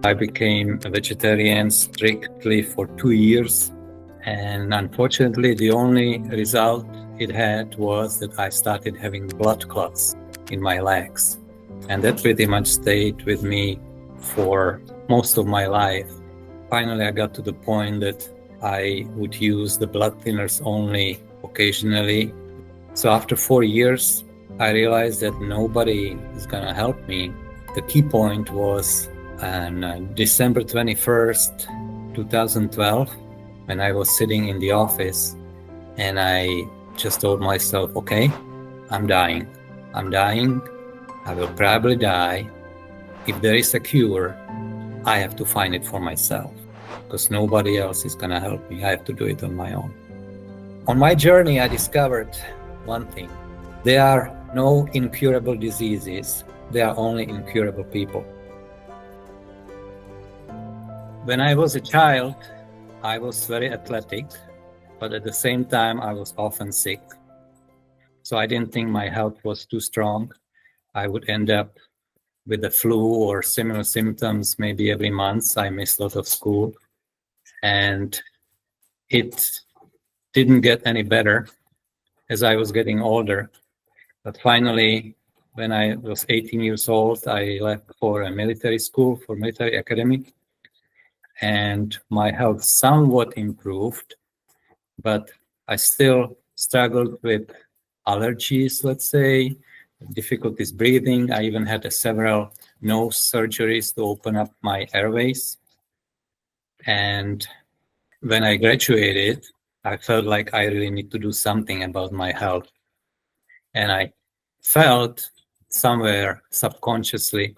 I became a vegetarian strictly for 2 years, and unfortunately the only result it had was that I started having blood clots in my legs, and that pretty much stayed with me for most of my life. Finally, I got to the point that I would use the blood thinners only occasionally. So after 4 years, I realized that nobody is gonna help me. The key point was on December 21st, 2012, when I was sitting in the office, and I just told myself, okay, I'm dying. I will probably die. If there is a cure, I have to find it for myself, because nobody else is gonna help me. I have to do it on my own. On my journey, I discovered one thing. There are no incurable diseases. There are only incurable people. When I was a child, I was very athletic, but at the same time, I was often sick. So I didn't think my health was too strong. I would end up with the flu or similar symptoms maybe every month. I missed a lot of school, and it didn't get any better as I was getting older. But finally, when I was 18 years old, I left for a military school, for military academy, and my health somewhat improved, but I still struggled with allergies, let's say, difficulties breathing. I even had several nose surgeries to open up my airways. And when I graduated, I felt like I really need to do something about my health. And I felt somewhere subconsciously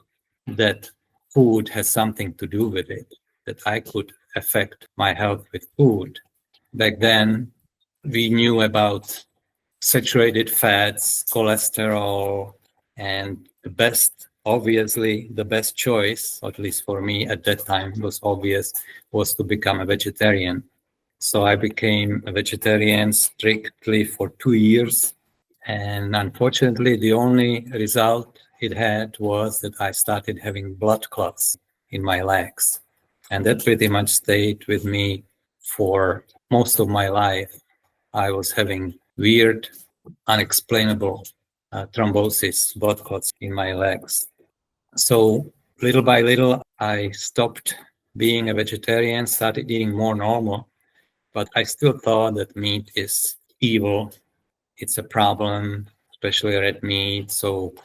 that food has something to do with it, that I could affect my health with food. Back then, we knew about saturated fats, cholesterol, and obviously the best choice, at least for me at that time was obvious, was to become a vegetarian. So I became a vegetarian strictly for 2 years. And unfortunately, the only result it had was that I started having blood clots in my legs. And that pretty much stayed with me for most of my life. I was having weird, unexplainable thrombosis, blood clots in my legs. So little by little, I stopped being a vegetarian, started eating more normal, but I still thought that meat is evil. It's a problem, especially red meat. So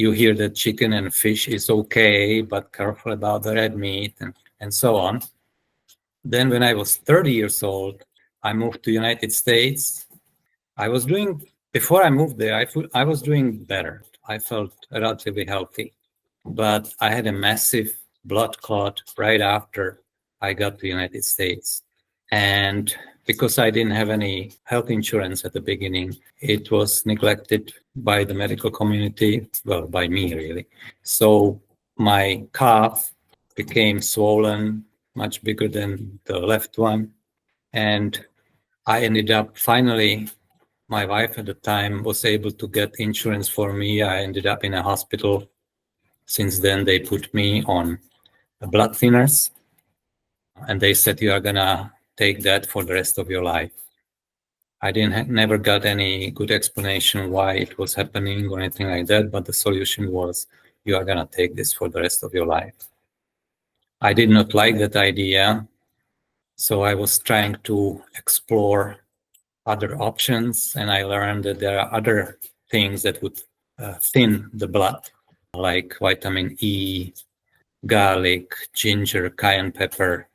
you hear that chicken and fish is okay, but careful about the red meat and so on. Then when I was 30 years old, I moved to the United States. Before I moved there, I was doing better. I felt relatively healthy, but I had a massive blood clot right after I got to the United States. And because I didn't have any health insurance at the beginning, it was neglected by the medical community, well, by me really. So my calf became swollen, much bigger than the left one. And I ended up finally, my wife at the time was able to get insurance for me. I ended up in a hospital. Since then, they put me on blood thinners, and they said, you are gonna take that for the rest of your life. I never got any good explanation why it was happening or anything like that, but the solution was, you are gonna take this for the rest of your life. I did not like that idea, so I was trying to explore other options, and I learned that there are other things that would thin the blood, like vitamin E, garlic, ginger, cayenne pepper,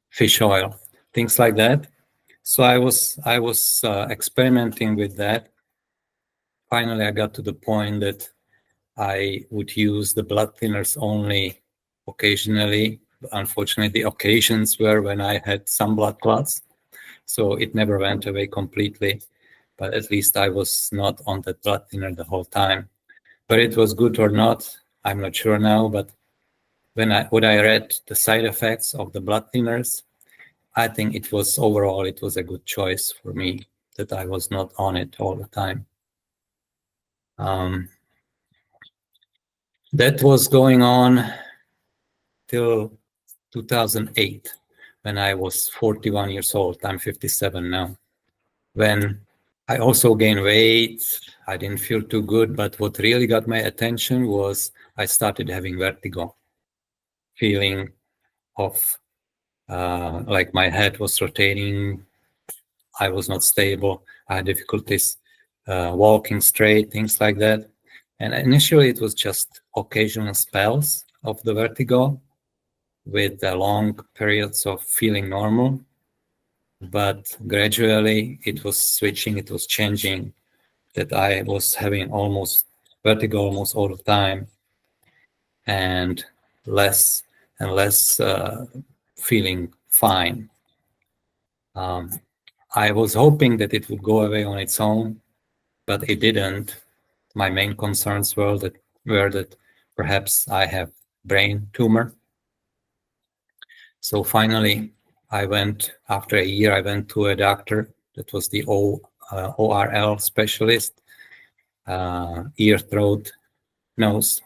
fish oil, things like that. So I was experimenting with that. Finally, I got to the point that I would use the blood thinners only occasionally. Unfortunately, the occasions were when I had some blood clots, so it never went away completely. But at least I was not on that blood thinner the whole time. But it was good or not, I'm not sure now. But when I read the side effects of the blood thinners, I think it was a good choice for me that I was not on it all the time. That was going on till 2008, when I was 41 years old. I'm 57 now. When I also gained weight, I didn't feel too good, but what really got my attention was I started having vertigo, feeling of like my head was rotating, I was not stable, I had difficulties walking straight, things like that. And initially it was just occasional spells of the vertigo with long periods of feeling normal. But gradually it was switching, it was changing, that I was having almost vertigo almost all the time, and less feeling fine. I was hoping that it would go away on its own, but it didn't. My main concerns were that perhaps I have brain tumor. So finally, after a year, I went to a doctor that was the ORL specialist, ear, throat, nose.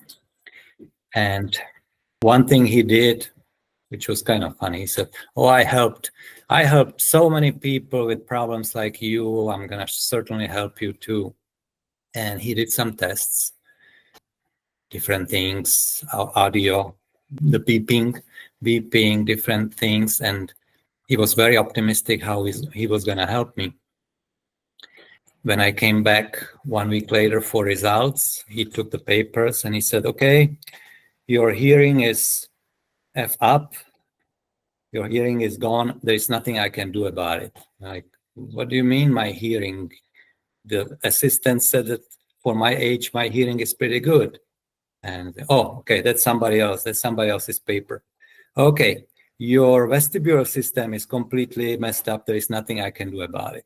And one thing he did, which was kind of funny, he said, "Oh, I helped so many people with problems like you. I'm gonna certainly help you too." And he did some tests, different things, audio, the beeping, different things, and he was very optimistic how he was gonna help me. When I came back 1 week later for results, he took the papers and he said, "Okay, your hearing is F up. Your hearing is gone. There is nothing I can do about it." Like, what do you mean my hearing? The assistant said that for my age, my hearing is pretty good. And, oh, okay, that's somebody else. That's somebody else's paper. Okay, your vestibular system is completely messed up. There is nothing I can do about it.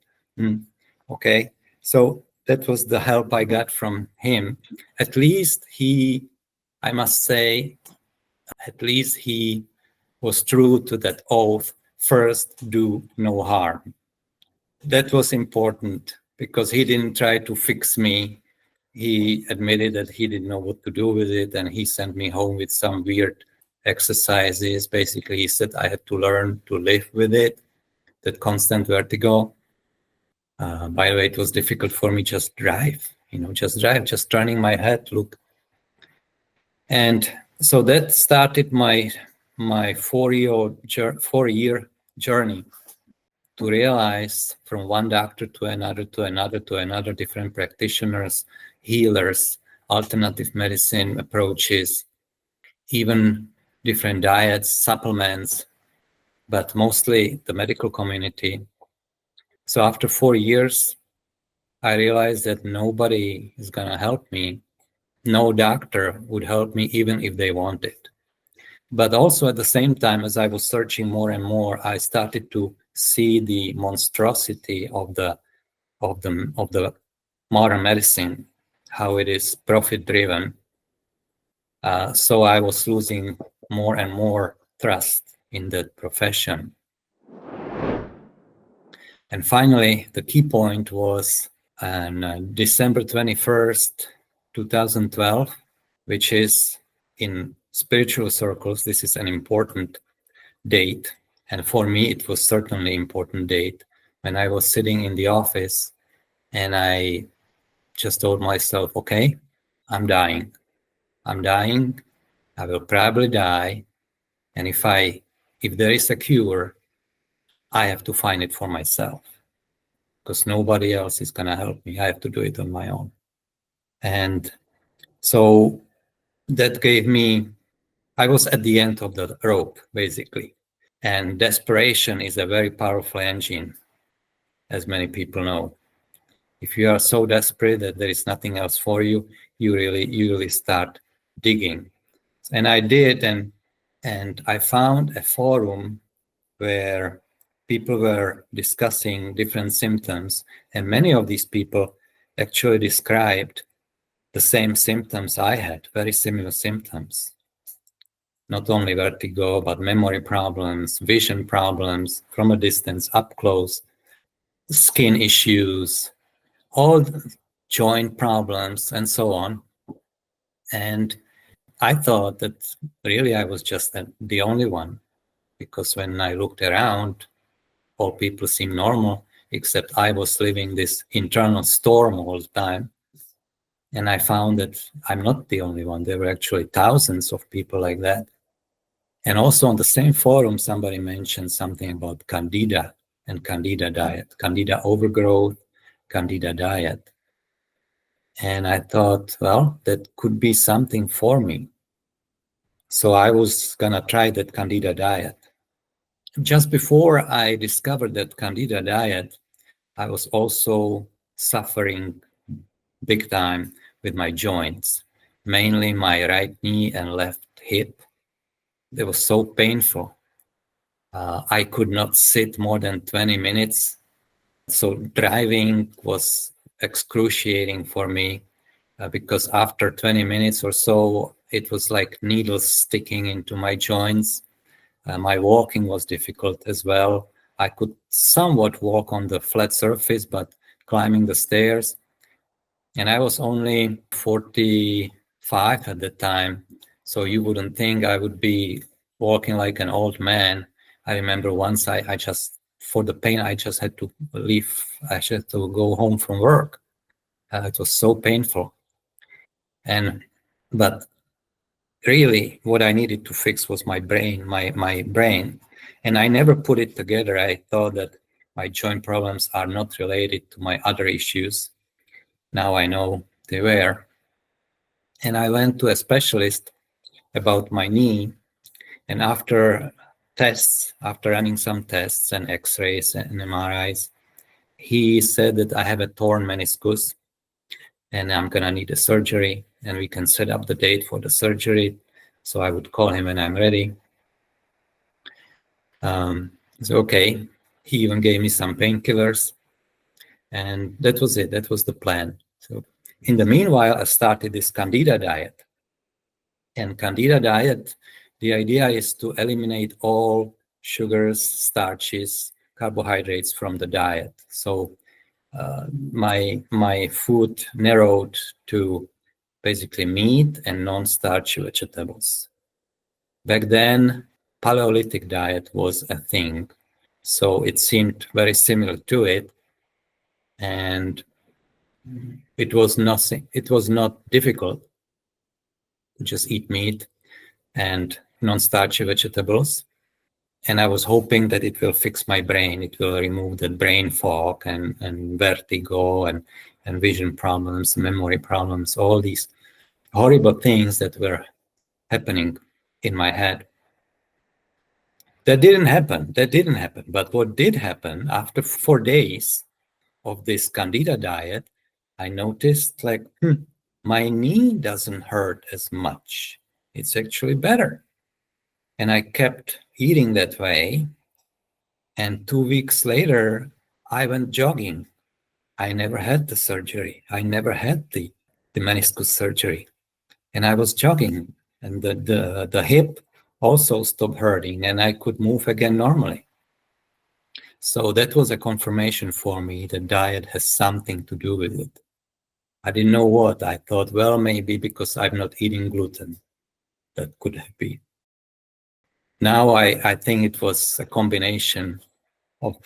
Okay, so that was the help I got from him. At least I must say, at least he was true to that oath: first, do no harm. That was important because he didn't try to fix me. He admitted that he didn't know what to do with it, and he sent me home with some weird exercises. Basically, he said I had to learn to live with it, that constant vertigo. By the way, it was difficult for me, just turning my head, look. And so that started my 4-year journey to realize, from one doctor to another, different practitioners, healers, alternative medicine approaches, even different diets, supplements, but mostly the medical community. So after 4 years, I realized that nobody is going to help me. No doctor would help me even if they wanted. But also at the same time, as I was searching more and more, I started to see the monstrosity of the modern medicine, how it is profit-driven. So I was losing more and more trust in that profession. And finally, the key point was on December 21st, 2012, which is, in spiritual circles, this is an important date. And for me, it was certainly an important date, when I was sitting in the office and I just told myself, okay, I'm dying. I will probably die. And if there is a cure, I have to find it for myself, because nobody else is going to help me. I have to do it on my own. And so that gave me, I was at the end of the rope, basically. And desperation is a very powerful engine, as many people know. If you are so desperate that there is nothing else for you, you really start digging. And I did, and I found a forum where people were discussing different symptoms, and many of these people actually described the same symptoms I had, very similar symptoms. Not only vertigo, but memory problems, vision problems from a distance, up close, skin issues, all joint problems, and so on. And I thought that really I was just the only one. because when I looked around, all people seemed normal, except I was living this internal storm all the time. And I found that I'm not the only one. There were actually thousands of people like that. And also on the same forum, somebody mentioned something about Candida and Candida diet, Candida overgrowth, Candida diet. And I thought, well, that could be something for me. So I was going to try that Candida diet. Just before I discovered that Candida diet, I was also suffering big time with my joints, mainly my right knee and left hip. They were so painful. I could not sit more than 20 minutes. So driving was excruciating for me because after 20 minutes or so, it was like needles sticking into my joints. My walking was difficult as well. I could somewhat walk on the flat surface, but climbing the stairs. And I was only 45 at the time. So you wouldn't think I would be walking like an old man. I remember once I just, for the pain, I just had to leave. I had to go home from work. It was so painful. But really what I needed to fix was my brain, my brain. And I never put it together. I thought that my joint problems are not related to my other issues. Now I know they were. And I went to a specialist about my knee. And after tests, after running some tests and x-rays and MRIs, he said that I have a torn meniscus and I'm going to need a surgery, and we can set up the date for the surgery. So I would call him when I'm ready. So, okay. He even gave me some painkillers, and that was it. That was the plan. So in the meanwhile, I started this Candida diet. And Candida diet, the idea is to eliminate all sugars, starches, carbohydrates from the diet. So my food narrowed to basically meat and non-starchy vegetables. Back then, Paleolithic diet was a thing, so it seemed very similar to it, and it was not difficult to just eat meat and non-starchy vegetables. And I was hoping that it will fix my brain. It will remove the brain fog and vertigo and vision problems, memory problems, all these horrible things that were happening in my head. That didn't happen. But what did happen, after 4 days of this Candida diet, I noticed like, my knee doesn't hurt as much. It's actually better. And I kept eating that way. And 2 weeks later, I went jogging. I never had the surgery. I never had the meniscus surgery. And I was jogging, and the hip also stopped hurting, and I could move again normally. So that was a confirmation for me that diet has something to do with it. I didn't know what. I thought, well, maybe because I'm not eating gluten. That could have been. Now I think it was a combination of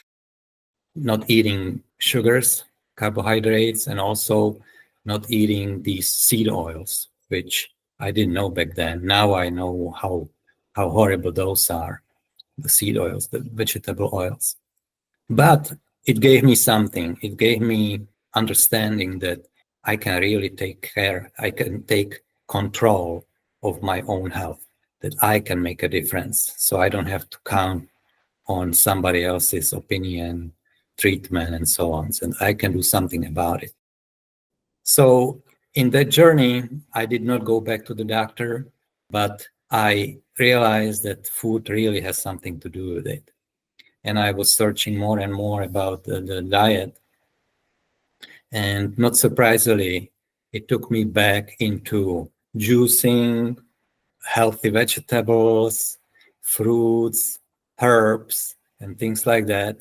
not eating sugars, carbohydrates, and also not eating these seed oils, which I didn't know back then. Now I know how horrible those are, the seed oils, the vegetable oils. But it gave me something. It gave me understanding that I can really take care, I can take control of my own health, that I can make a difference. So I don't have to count on somebody else's opinion, treatment, and so on. And I can do something about it. So in that journey, I did not go back to the doctor, but I realized that food really has something to do with it. And I was searching more and more about the diet. And not surprisingly, it took me back into juicing, healthy vegetables, fruits, herbs, and things like that.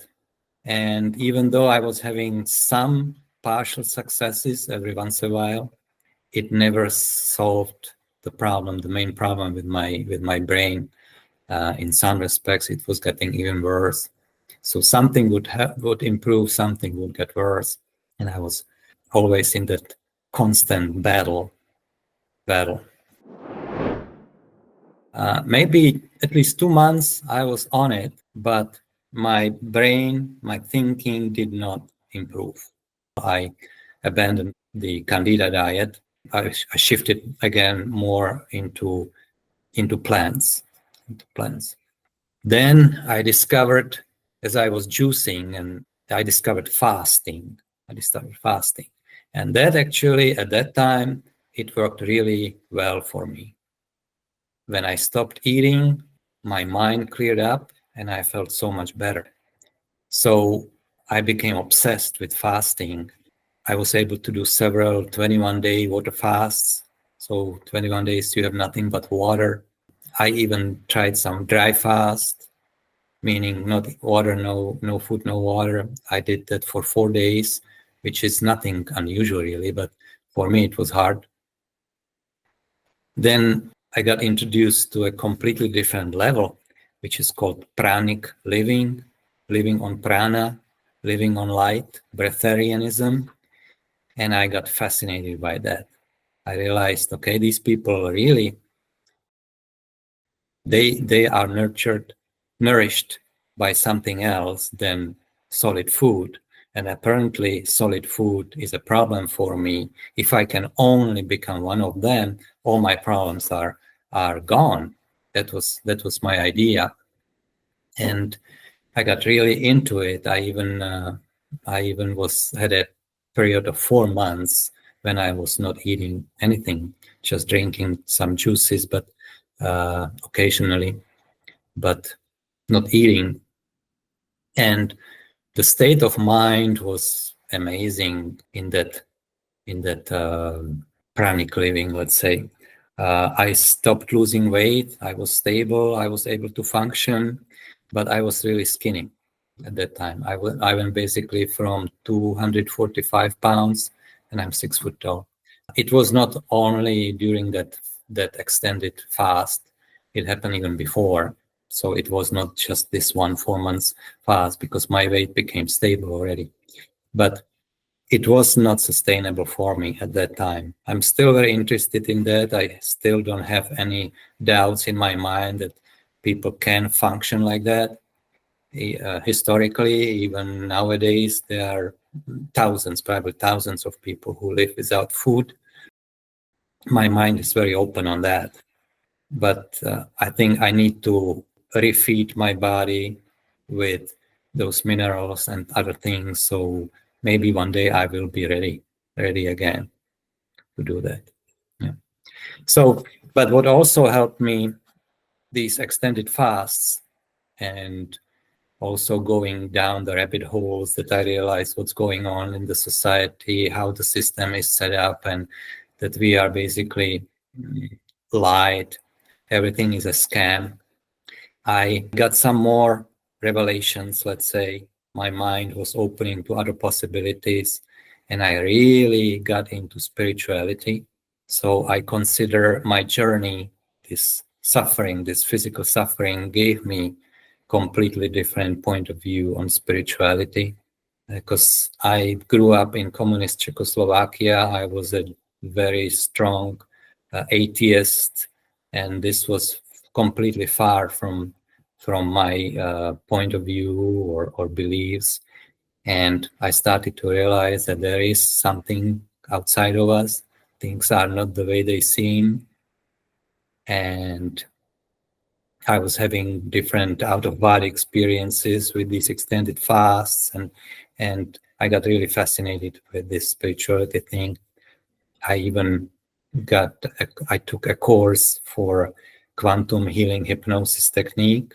And even though I was having some partial successes every once in a while, it never solved the problem, the main problem with my brain. In some respects, it was getting even worse. So something would improve, something would get worse, and I was always in that constant battle. Maybe at least 2 months I was on it, but my brain, my thinking did not improve. I abandoned the Candida diet. I shifted again more into plants. Then I discovered, as I was juicing, and I discovered fasting. And that actually, at that time, it worked really well for me. When I stopped eating, my mind cleared up and I felt so much better. So I became obsessed with fasting. I was able to do several 21-day water fasts. So 21 days you have nothing but water. I even tried some dry fast, meaning not water, no food, no water. I did that for 4 days, which is nothing unusual really, but for me it was hard. Then I got introduced to a completely different level, which is called pranic living, living on prana, living on light, breatharianism. And I got fascinated by that. I realized, okay, these people really, they are nourished by something else than solid food. And apparently solid food is a problem for me. If I can only become one of them, all my problems are gone. That was my idea. And I got really into it. I even had a period of 4 months when I was not eating anything, just drinking some juices, but occasionally, but not eating. And the state of mind was amazing in that pranic living, let's say. I stopped losing weight. I was stable. I was able to function, but I was really skinny at that time. I went basically from 245 pounds, and I'm 6 foot tall. It was not only during that extended fast. It happened even before. So it was not just this 4 months fast, because my weight became stable already. But it was not sustainable for me at that time. I'm still very interested in that. I still don't have any doubts in my mind that people can function like that. Historically, even nowadays, there are probably thousands of people who live without food. My mind is very open on that. But I think I need to refeed my body with those minerals and other things. So maybe one day I will be ready again to do that. Yeah. So, but what also helped me, these extended fasts and also going down the rabbit holes, that I realized what's going on in the society, how the system is set up, and that we are basically lied. Everything is a scam. I got some more revelations, let's say. My mind was opening to other possibilities, and I really got into spirituality. So I consider my journey, this suffering, this physical suffering, gave me completely different point of view on spirituality. Because I grew up in communist Czechoslovakia, I was a very strong atheist, and this was completely far from my point of view or beliefs. And I started to realize that there is something outside of us. Things are not the way they seem. And I was having different out-of-body experiences with these extended fasts, and I got really fascinated with this spirituality thing. I even I took a course for quantum healing hypnosis technique.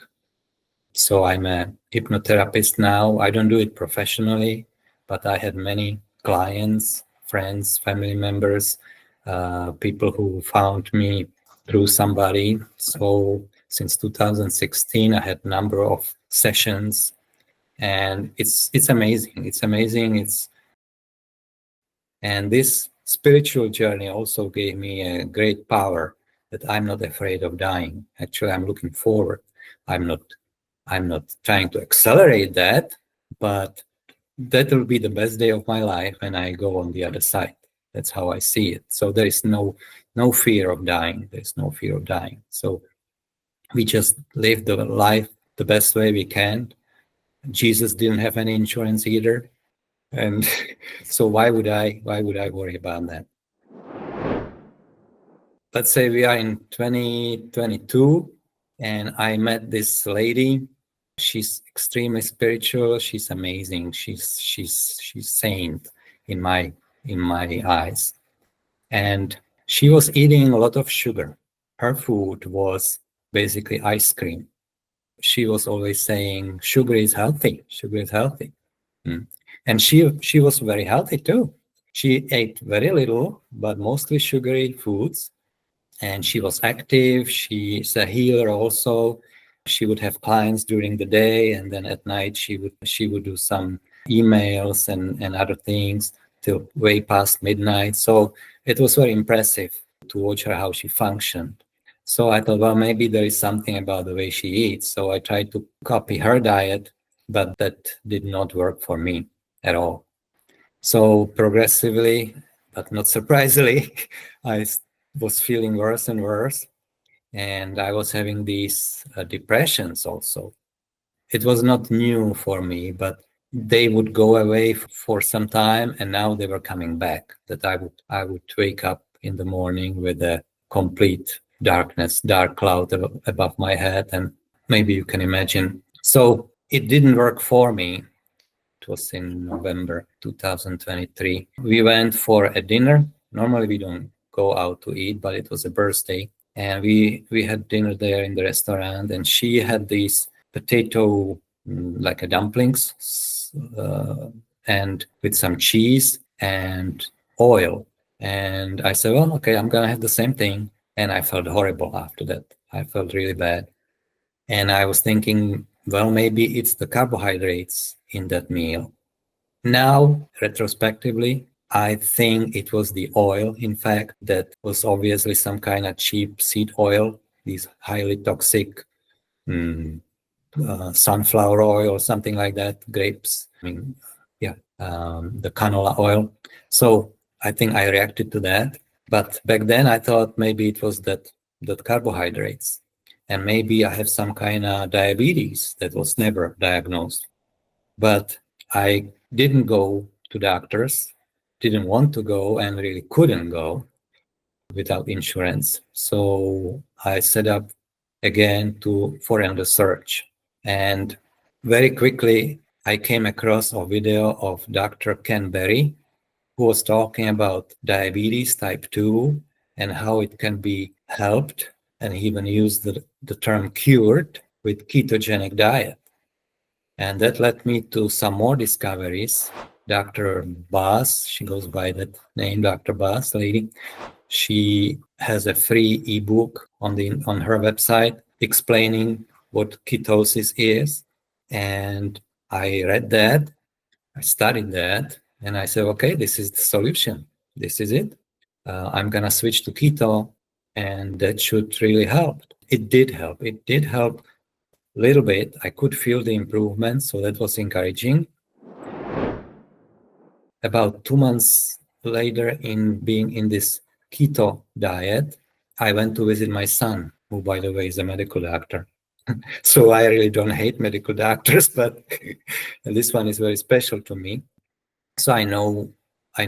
So I'm a hypnotherapist now. I don't do it professionally, but I had many clients, friends, family members, people who found me through somebody. So since 2016, I had a number of sessions, and it's amazing. It's amazing. And this spiritual journey also gave me a great power that I'm not afraid of dying. Actually, I'm looking forward. I'm not trying to accelerate that, but that will be the best day of my life when I go on the other side. That's how I see it. So there is no fear of dying. There's no fear of dying. So we just live the life the best way we can. Jesus didn't have any insurance either, and so why would I worry about that? Let's say we are in 2022, and I met this lady. She's extremely spiritual. She's amazing. She's saint in my eyes. And she was eating a lot of sugar. Her food was basically ice cream. She was always saying, sugar is healthy. Sugar is healthy. And she was very healthy too. She ate very little, but mostly sugary foods. And she was active. She's a healer also. She would have clients during the day, and then at night she would do some emails and other things till way past midnight. So it was very impressive to watch her, how she functioned. So I thought, well, maybe there is something about the way she eats. So I tried to copy her diet, but that did not work for me at all. So progressively, but not surprisingly, I was feeling worse and worse. And I was having these depressions also. It was not new for me, but they would go away for some time, and now they were coming back. That I would wake up in the morning with a complete darkness, dark cloud above my head, and maybe you can imagine. So it didn't work for me. It was in November 2023. We went for a dinner. Normally we don't go out to eat, but it was a birthday, and we had dinner there in the restaurant, and she had these potato like a dumplings and with some cheese and oil. And I said, well, okay, I'm gonna have the same thing. And I felt horrible after that. I felt really bad. And I was thinking, well, maybe it's the carbohydrates in that meal. Now, retrospectively, I think it was the oil, in fact, that was obviously some kind of cheap seed oil, these highly toxic sunflower oil or something like that, grapes. The canola oil. So I think I reacted to that. But back then I thought maybe it was that carbohydrates. And maybe I have some kind of diabetes that was never diagnosed. But I didn't go to doctors, didn't want to go, and really couldn't go without insurance. So I set up again for another search. And very quickly, I came across a video of Dr. Ken Berry, who was talking about diabetes type 2 and how it can be helped. And he even used the term cured with ketogenic diet. And that led me to some more discoveries. Dr. Bass, she goes by that name, Dr. Bass lady. She has a free ebook on her website explaining what ketosis is. And I read that, I studied that, and I said, okay, this is the solution. This is it. I'm going to switch to keto, and that should really help. It did help. It did help a little bit. I could feel the improvement, so that was encouraging. About 2 months later, in being in this keto diet, I went to visit my son, who, by the way, is a medical doctor. So I really don't hate medical doctors, but this one is very special to me. So I know a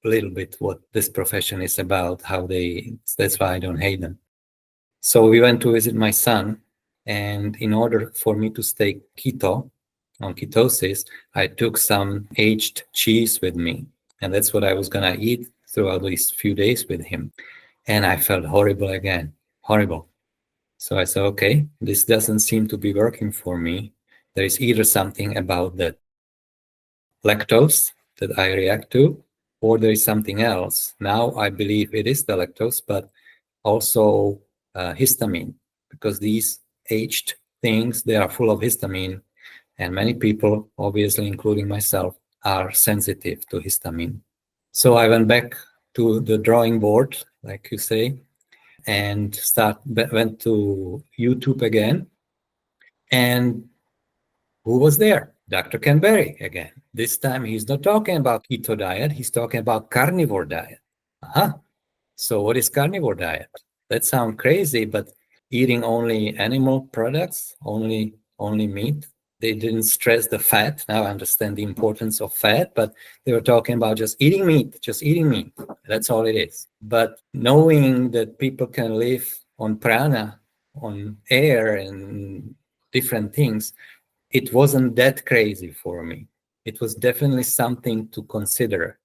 little bit what this profession is about, that's why I don't hate them. So we went to visit my son, and in order for me to stay on ketosis, I took some aged cheese with me, and that's what I was gonna eat throughout these few days with him. And I felt horrible again, horrible. So I said, okay, this doesn't seem to be working for me. There is either something about the lactose that I react to, or there is something else. Now I believe it is the lactose, but also histamine, because these aged things, they are full of histamine, and many people, obviously including myself, are sensitive to histamine. So I went back to the drawing board, like you say, and went to YouTube again. And who was there? Dr. Canberry again. This time he's not talking about keto diet, he's talking about carnivore diet. Uh-huh. So what is carnivore diet? That sounds crazy, but eating only animal products, only meat. They didn't stress the fat. Now I understand the importance of fat, but they were talking about just eating meat, just eating meat. That's all it is. But knowing that people can live on prana, on air and different things, it wasn't that crazy for me. It was definitely something to consider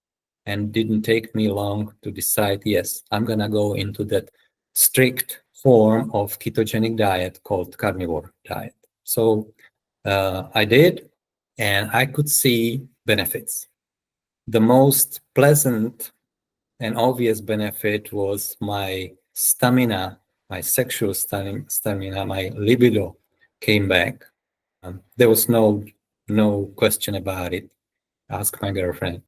and didn't take me long to decide, yes, I'm going to go into that strict form of ketogenic diet called carnivore diet. So I did, and I could see benefits. The most pleasant and obvious benefit was my stamina, my sexual stamina, my libido came back. There was no question about it. Ask my girlfriend.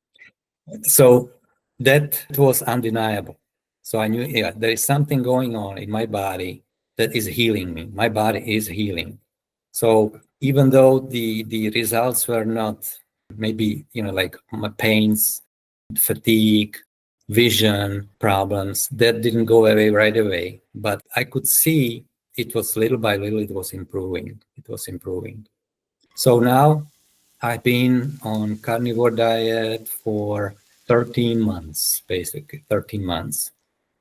So that was undeniable. So I knew, yeah, there is something going on in my body that is healing me. My body is healing. So even though the results were not maybe, like my pains, fatigue, vision problems, that didn't go away right away. But I could see it was little by little, it was improving. It was improving. So now I've been on carnivore diet for 13 months, basically 13 months.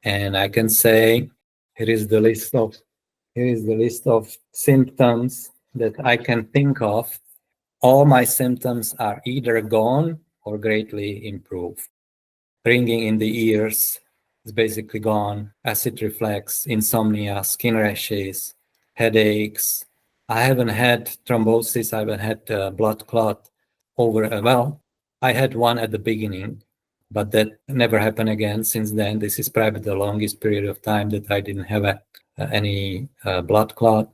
And I can say here is the list of symptoms that I can think of. All my symptoms are either gone or greatly improved. Ringing in the ears is basically gone. Acid reflux, insomnia, skin rashes, headaches. I haven't had thrombosis. I haven't had blood clot over. Well, I had one at the beginning, but that never happened again since then. This is probably the longest period of time that I didn't have any blood clot.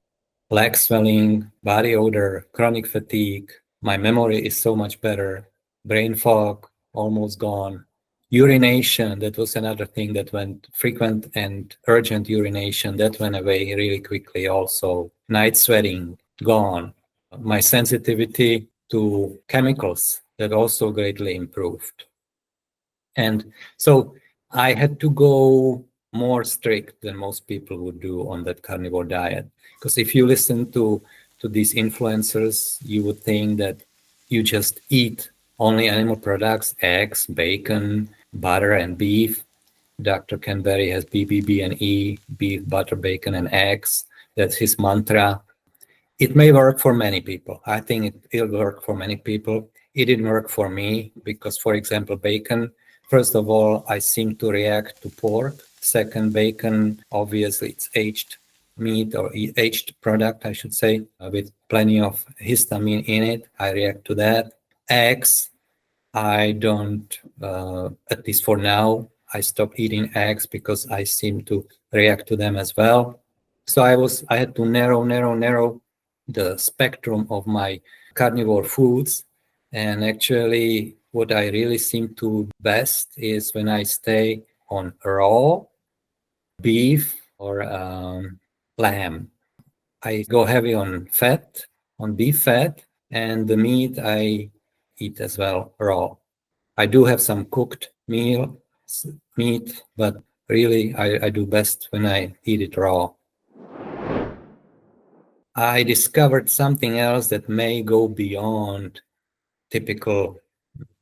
Leg swelling, body odor, chronic fatigue. My memory is so much better. Brain fog, almost gone. Urination, that was another thing that went frequent and urgent urination, that went away really quickly also. Night sweating, gone. My sensitivity to chemicals, that also greatly improved. And so I had to go more strict than most people would do on that carnivore diet. Because if you listen to these influencers, you would think that you just eat only animal products, eggs, bacon, butter, and beef. Dr. Canberry has BBB and E, beef, butter, bacon, and eggs. That's his mantra. It may work for many people. I think it'll work for many people. It didn't work for me because, for example, bacon, first of all, I seem to react to pork. Second, bacon, obviously, it's aged meat or aged product, I should say, with plenty of histamine in it. I react to that. Eggs, I don't, at least for now, I stopped eating eggs because I seem to react to them as well. So I had to narrow the spectrum of my carnivore foods. And actually, what I really seem to best is when I stay on raw beef or lamb. I go heavy on fat, on beef fat, and the meat I eat as well raw. I do have some cooked meat, but really I do best when I eat it raw. I discovered something else that may go beyond typical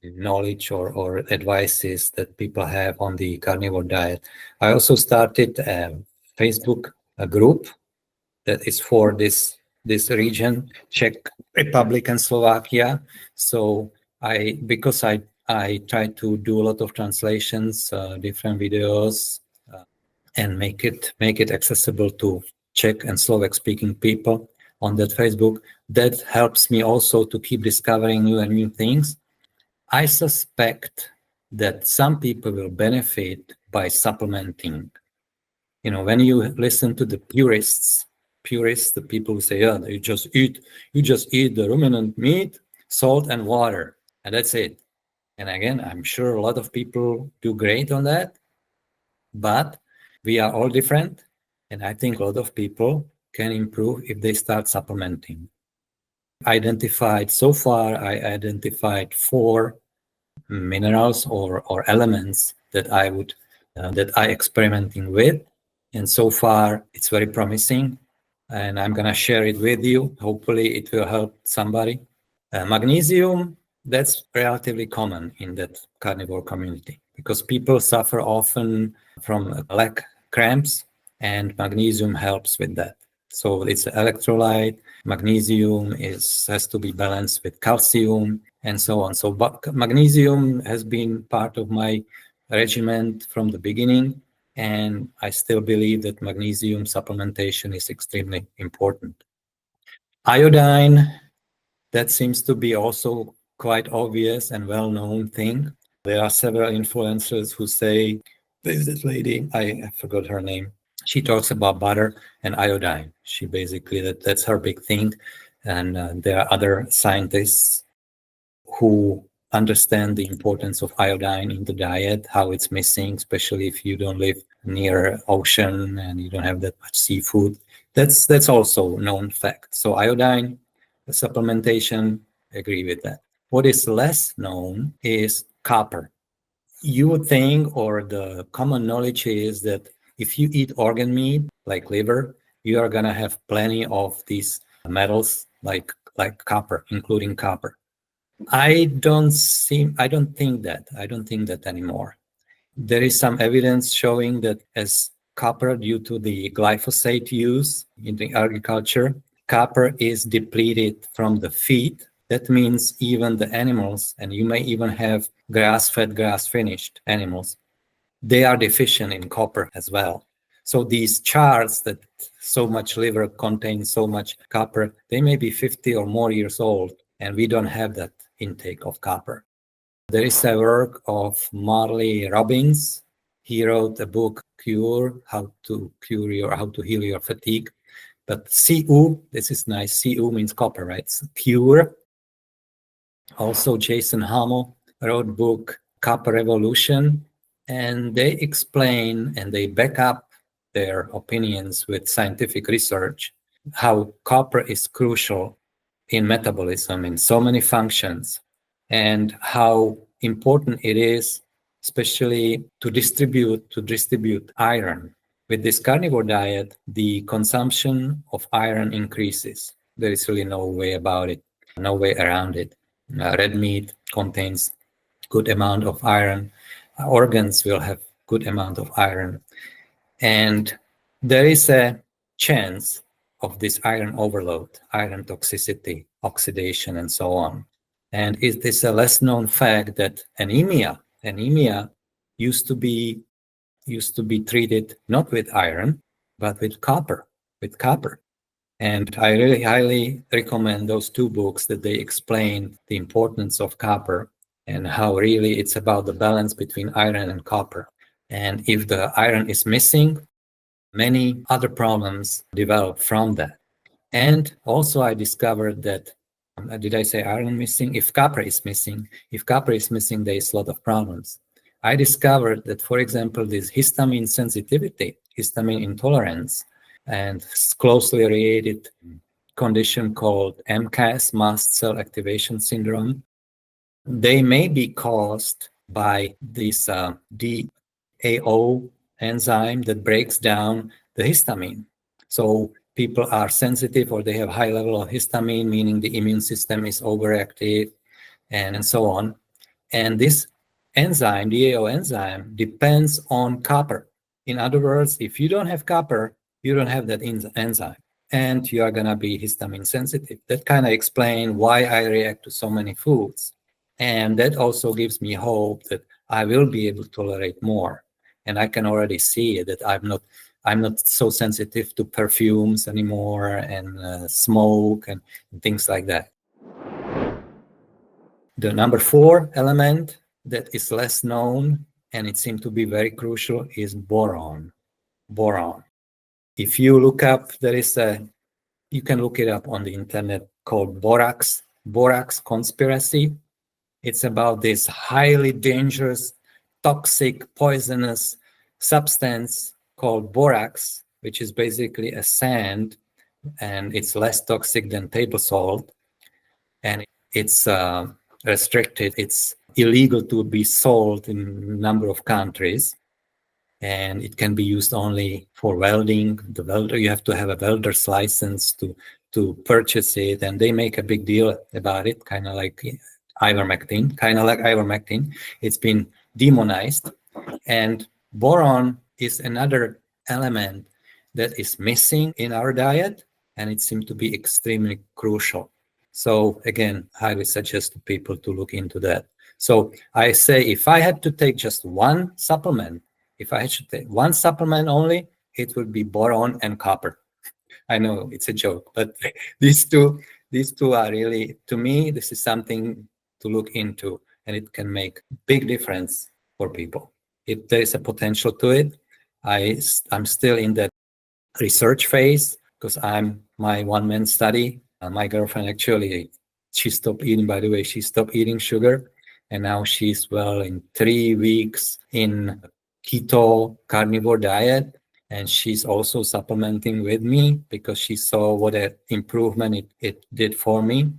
knowledge or advices that people have on the carnivore diet. I also started a Facebook group that is for this region, Czech Republic and Slovakia. So because I try to do a lot of translations, different videos, and make it accessible to Czech and Slovak speaking people on that Facebook. That helps me also to keep discovering new and new things. I suspect that some people will benefit by supplementing. When you listen to the purists, the people who say, yeah, you just eat the ruminant meat, salt and water, and that's it. And again, I'm sure a lot of people do great on that, but we are all different. And I think a lot of people can improve if they start supplementing. I identified 4 minerals or elements that I experimenting with, and so far it's very promising, and I'm gonna share it with you. Hopefully it will help somebody. Magnesium, that's relatively common in that carnivore community because people suffer often from leg cramps, and magnesium helps with that. So it's electrolyte. Magnesium has to be balanced with calcium and so on. So magnesium has been part of my regimen from the beginning, and I still believe that magnesium supplementation is extremely important. Iodine, that seems to be also quite obvious and well-known thing. There are several influencers who say, there's this lady, I forgot her name. She talks about butter and iodine. She basically, that's her big thing. And there are other scientists who understand the importance of iodine in the diet, how it's missing, especially if you don't live near ocean and you don't have that much seafood. That's also known fact. So iodine supplementation, agree with that. What is less known is copper. You would think, or the common knowledge is that if you eat organ meat like liver, you are gonna have plenty of these metals like copper, including copper. I don't think that. I don't think that anymore. There is some evidence showing that as copper, due to the glyphosate use in the agriculture, copper is depleted from the feed. That means even the animals, and you may even have grass-fed, grass-finished animals, they are deficient in copper as well. So these charts that so much liver contains so much copper, they may be 50 or more years old, and we don't have that intake of copper. There is a work of Marley Robbins. He wrote a book, How to Heal Your Fatigue. But Cu, this is nice. Cu means copper, right? So Cure. Also, Jason Hamill wrote book, Copper Revolution, and they explain and they back up their opinions with scientific research, how copper is crucial in metabolism in so many functions, and how important it is, especially to distribute iron. With this carnivore diet, the consumption of iron increases. There is really no way about it, no way around it. Red meat contains good amount of iron. Organs will have good amount of iron. And there is a chance of this iron overload, iron toxicity, oxidation, and so on. And it is a less known fact that anemia used to be treated not with iron, but with copper. And I really highly recommend those 2 books that they explain the importance of copper and how really it's about the balance between iron and copper. And if the iron is missing, many other problems develop from that. And also I discovered that, did I say iron missing? If copper is missing, there is a lot of problems. I discovered that, for example, this histamine sensitivity, histamine intolerance, and closely related condition called MCAS, mast cell activation syndrome, they may be caused by this DAO enzyme that breaks down the histamine. So people are sensitive or they have high level of histamine, meaning the immune system is overactive and so on. And this enzyme, DAO enzyme, depends on copper. In other words, if you don't have copper, you don't have that enzyme, and you are going to be histamine sensitive. That kind of explains why I react to so many foods. And that also gives me hope that I will be able to tolerate more. And I can already see that I'm not so sensitive to perfumes anymore and smoke and things like that. The number 4 element that is less known, and it seems to be very crucial, is boron. If you look up, you can look it up on the internet, called borax conspiracy. It's about this highly dangerous, toxic, poisonous substance called borax, which is basically a sand and it's less toxic than table salt, and it's restricted. It's illegal to be sold in a number of countries, and it can be used only for welding. The welder, you have to have a welder's license to purchase it, and they make a big deal about it, kind of like ivermectin. It's been demonized, and boron is another element that is missing in our diet, and it seems to be extremely crucial. So again, highly suggest to people to look into that. So I say, if I had to take just one supplement, if I should take one supplement only, it would be boron and copper. I know it's a joke, but these two are really, to me, this is something to look into, and it can make big difference for people. If there is a potential to it, I'm still in that research phase because I'm my one-man study. My girlfriend actually, she stopped eating, by the way, she stopped eating sugar, and now she's in 3 weeks in keto carnivore diet, and she's also supplementing with me because she saw what an improvement it did for me.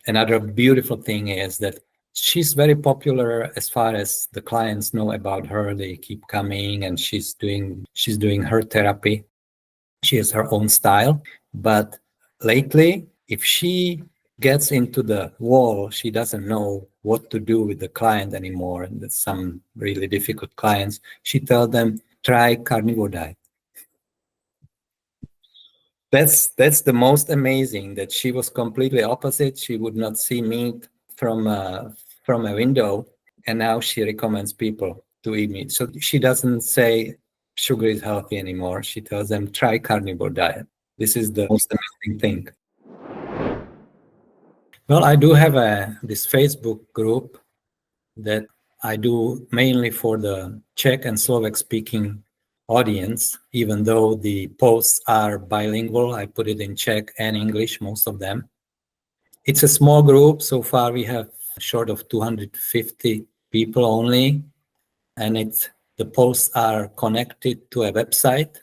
Another beautiful thing is that she's very popular as far as the clients know about her. They keep coming, and she's doing her therapy. She has her own style, but lately, if she gets into the wall, she doesn't know what to do with the client anymore. And there's some really difficult clients. She tells them, try carnivore diet. That's the most amazing, that she was completely opposite. She would not see meat from a window, and now she recommends people to eat meat. So she doesn't say sugar is healthy anymore. She tells them, try carnivore diet. This is the most amazing thing. Well, I do have this Facebook group that I do mainly for the Czech and Slovak speaking audience. Even though the posts are bilingual, I put it in Czech and English, most of them. It's a small group. So far, we have short of 250 people only, and the posts are connected to a website,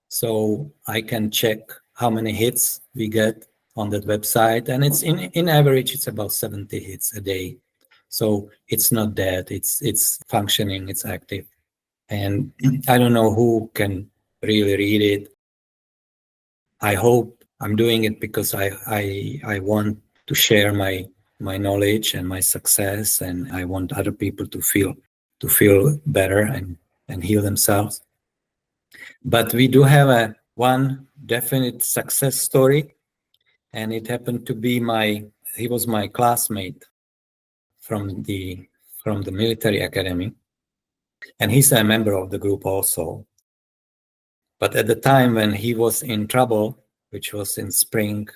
so I can check how many hits we get on that website, and it's in average it's about 70 hits a day. So it's not dead, it's functioning, it's active, and I don't know who can really read it. I hope I'm doing it because I want to share my knowledge and my success, and I want other people to feel better and heal themselves. But we do have one definite success story, and it happened to be he was my classmate from the military academy, and he's a member of the group also. But at the time when he was in trouble, which was in spring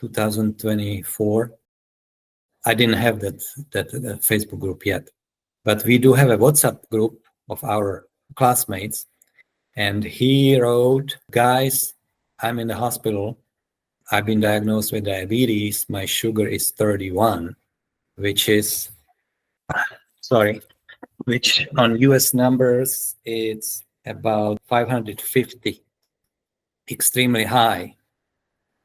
2024, I didn't have that Facebook group yet. But we do have a WhatsApp group of our classmates, and he wrote, guys, I'm in the hospital. I've been diagnosed with diabetes. My sugar is 31, which on US numbers, it's about 550, extremely high.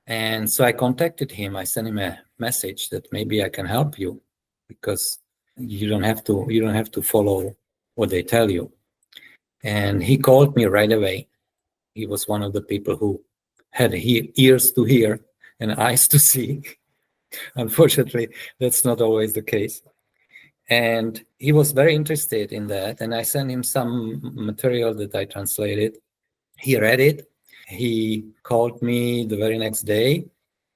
And so I contacted him. I sent him a message that maybe I can help you, because you don't have to follow what they tell you. And he called me right away. He was one of the people who had ears to hear and eyes to see. Unfortunately, that's not always the case. And he was very interested in that. And I sent him some material that I translated. He read it. He called me the very next day.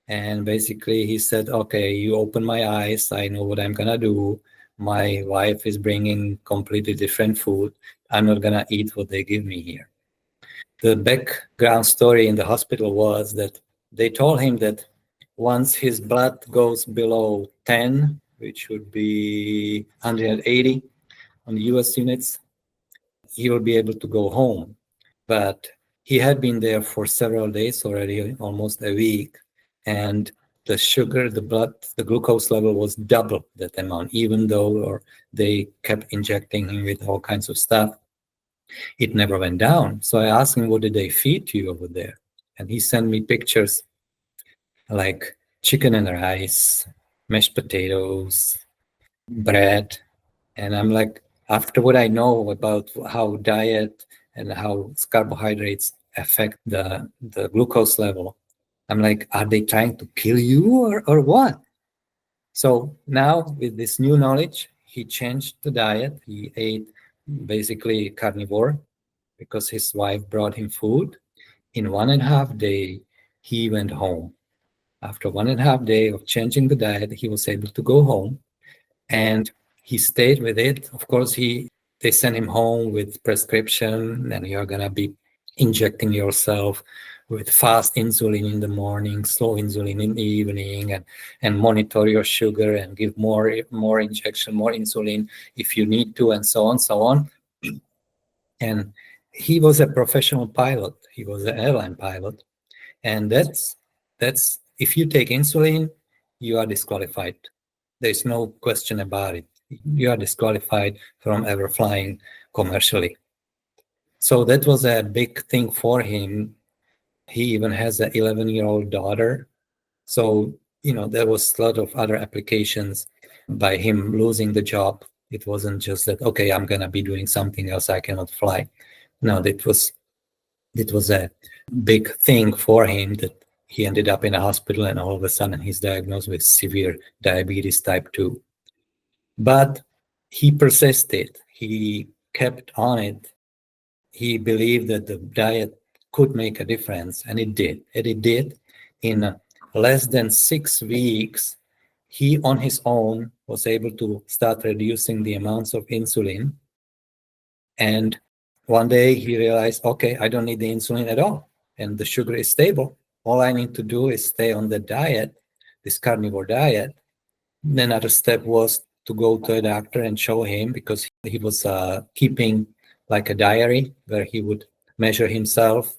And basically he said, okay, you open my eyes. I know what I'm going to do. My wife is bringing completely different food. I'm not going to eat what they give me here. The background story in the hospital was that they told him that once his blood goes below 10, which would be 180 on the US units, he will be able to go home. But he had been there for several days already, almost a week, and the sugar, the blood, the glucose level was double that amount, even though they kept injecting him with all kinds of stuff. It never went down. So I asked him, what did they feed you over there? And he sent me pictures like chicken and rice, mashed potatoes, bread. And I'm like, after what I know about how diet and how carbohydrates affect the glucose level, I'm like, are they trying to kill you or what? So now with this new knowledge, he changed the diet. He ate basically carnivore because his wife brought him food. In 1.5 days, he went home. After 1.5 days of changing the diet, he was able to go home, and he stayed with it. Of course, they sent him home with prescription, and you're gonna be injecting yourself with fast insulin in the morning, slow insulin in the evening, and monitor your sugar and give more injection, more insulin if you need to, and so on, so on. And he was a professional pilot. He was an airline pilot, and that's if you take insulin, you are disqualified. There's no question about it. You are disqualified from ever flying commercially. So that was a big thing for him. He even has an 11-year-old daughter. So, there was a lot of other applications by him losing the job. It wasn't just that, okay, I'm going to be doing something else, I cannot fly. No, it was a big thing for him that he ended up in a hospital, and all of a sudden he's diagnosed with severe diabetes type 2. But he persisted. He kept on it. He believed that the diet could make a difference, and it did. And it did. In less than 6 weeks, he on his own was able to start reducing the amounts of insulin. And one day he realized, okay, I don't need the insulin at all, and the sugar is stable. All I need to do is stay on the diet, this carnivore diet. Then another step was to go to a doctor and show him, because he was keeping like a diary where he would measure himself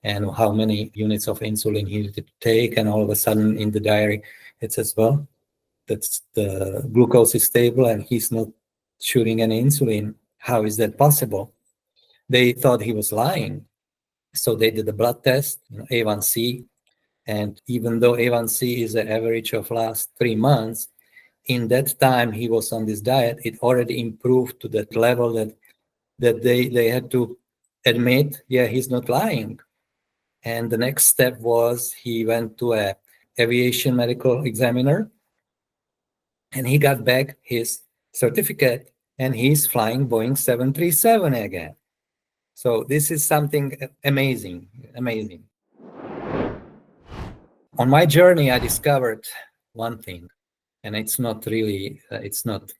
and how many units of insulin he needed to take. And all of a sudden in the diary, it says, well, that's the glucose is stable and he's not shooting any insulin. How is that possible? They thought he was lying. So they did a blood test, A1C. And even though A1C is the average of last 3 months, in that time he was on this diet, it already improved to that level that they had to admit, yeah, he's not lying. And the next step was he went to a aviation medical examiner, and he got back his certificate, and he's flying Boeing 737 again. So this is something amazing. On my journey, I discovered one thing, and it's not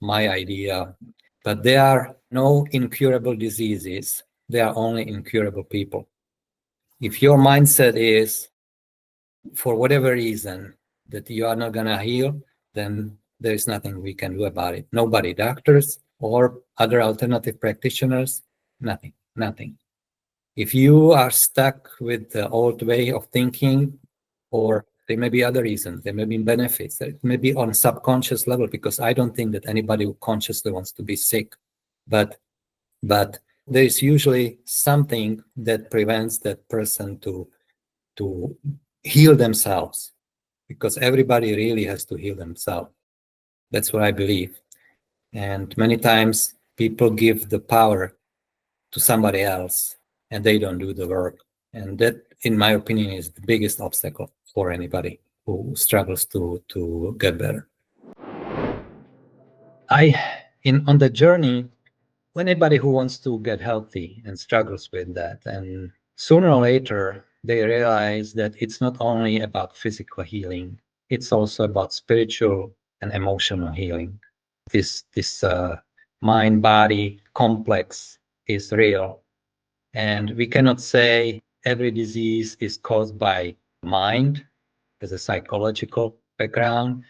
my idea, but there are no incurable diseases. There are only incurable people. If your mindset is, for whatever reason, that you are not going to heal, then there is nothing we can do about it. Nobody, doctors or other alternative practitioners, nothing. If you are stuck with the old way of thinking, or there may be other reasons, there may be benefits, it may be on subconscious level, because I don't think that anybody who consciously wants to be sick, but there is usually something that prevents that person to heal themselves, because everybody really has to heal themselves. That's what I believe. And many times people give the power to somebody else and they don't do the work. And that, in my opinion, is the biggest obstacle for anybody who struggles to get better. On the journey, anybody who wants to get healthy and struggles with that, and sooner or later they realize that it's not only about physical healing, it's also about spiritual and emotional healing. This mind body complex is real, and we cannot say every disease is caused by mind as a psychological background.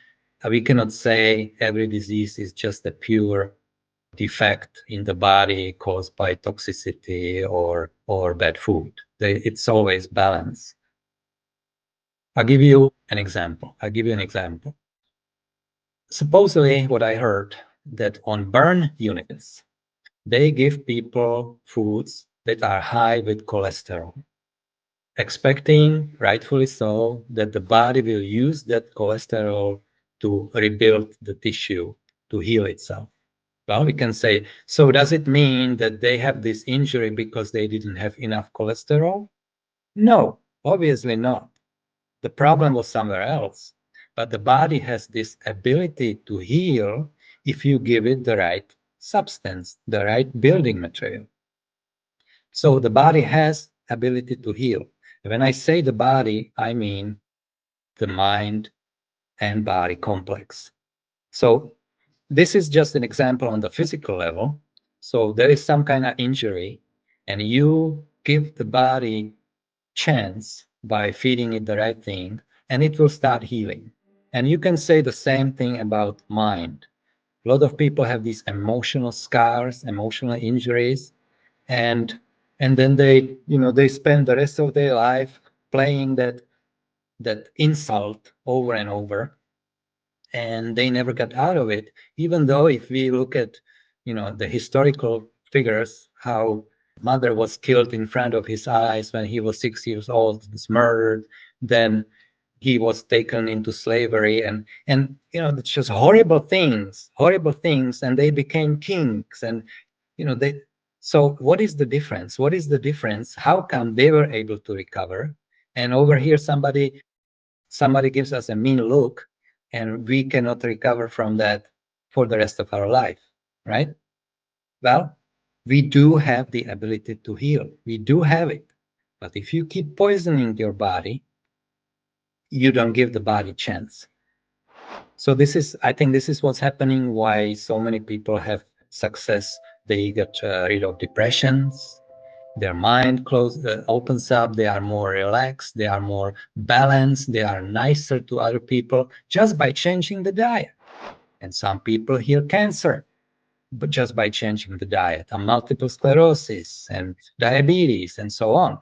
We cannot say every disease is just a pure defect in the body caused by toxicity or bad food. It's always balance. I'll give you an example. Supposedly, what I heard, that on burn units, they give people foods that are high with cholesterol. expecting, rightfully so, that the body will use that cholesterol to rebuild the tissue, to heal itself. Well, we can say, so does it mean that they have this injury because they didn't have enough cholesterol? No, obviously not. The problem was somewhere else. But the body has this ability to heal if you give it the right substance, the right building material. So the body has ability to heal. When I say the body, I mean the mind and body complex. So this is just an example on the physical level. So there is some kind of injury, and you give the body chance by feeding it the right thing, and it will start healing. And you can say the same thing about mind. A lot of people have these emotional scars, emotional injuries, and then they spend the rest of their life playing that insult over and over, and they never got out of it. Even though if we look at the historical figures, how mother was killed in front of his eyes when he was 6 years old, was murdered, then he was taken into slavery, and it's just horrible things, and they became kings, and they. So what is the difference? What is the difference? How come they were able to recover, and over here somebody gives us a mean look, and we cannot recover from that for the rest of our life, right? Well, we do have the ability to heal. We do have it. But if you keep poisoning your body, you don't give the body chance. So I think this is what's happening, why so many people have success. They get rid of depressions, their mind opens up, they are more relaxed, they are more balanced, they are nicer to other people just by changing the diet. And some people heal cancer, but just by changing the diet, and multiple sclerosis and diabetes and so on.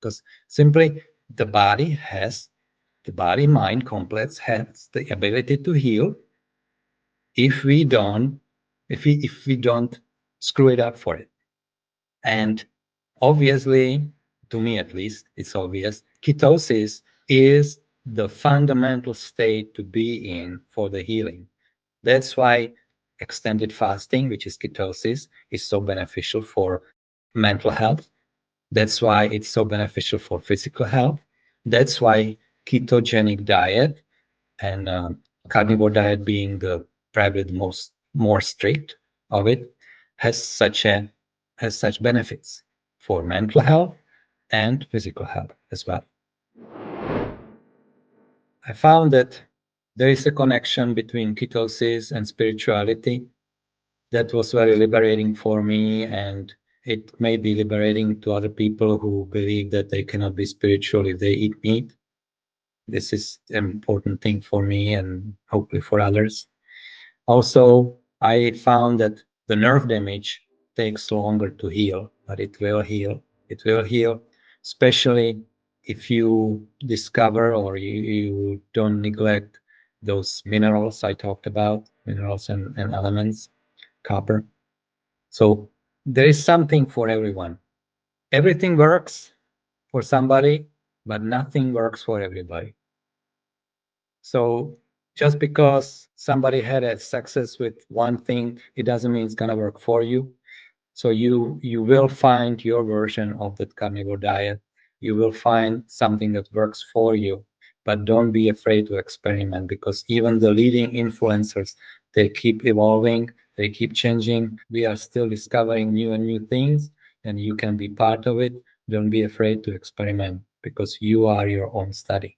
Because simply the body mind complex has the ability to heal if we don't screw it up for it. And obviously, to me at least, it's obvious, ketosis is the fundamental state to be in for the healing. That's why extended fasting, which is ketosis, is so beneficial for mental health. That's why it's so beneficial for physical health. That's why ketogenic diet and carnivore diet being the probably the most more strict of it has such benefits for mental health and physical health as well. I found that there is a connection between ketosis and spirituality that was very liberating for me, and it may be liberating to other people who believe that they cannot be spiritual if they eat meat. This is an important thing for me and hopefully for others. Also, I found that the nerve damage takes longer to heal, but it will heal. It will heal, especially if you discover or you don't neglect those minerals I talked about, minerals and elements, copper. So there is something for everyone. Everything works for somebody, but nothing works for everybody. So just because somebody had a success with one thing, it doesn't mean it's gonna work for you. So you will find your version of that carnivore diet. You will find something that works for you, but don't be afraid to experiment, because even the leading influencers, they keep evolving, they keep changing. We are still discovering new and new things, and you can be part of it. Don't be afraid to experiment, because you are your own study.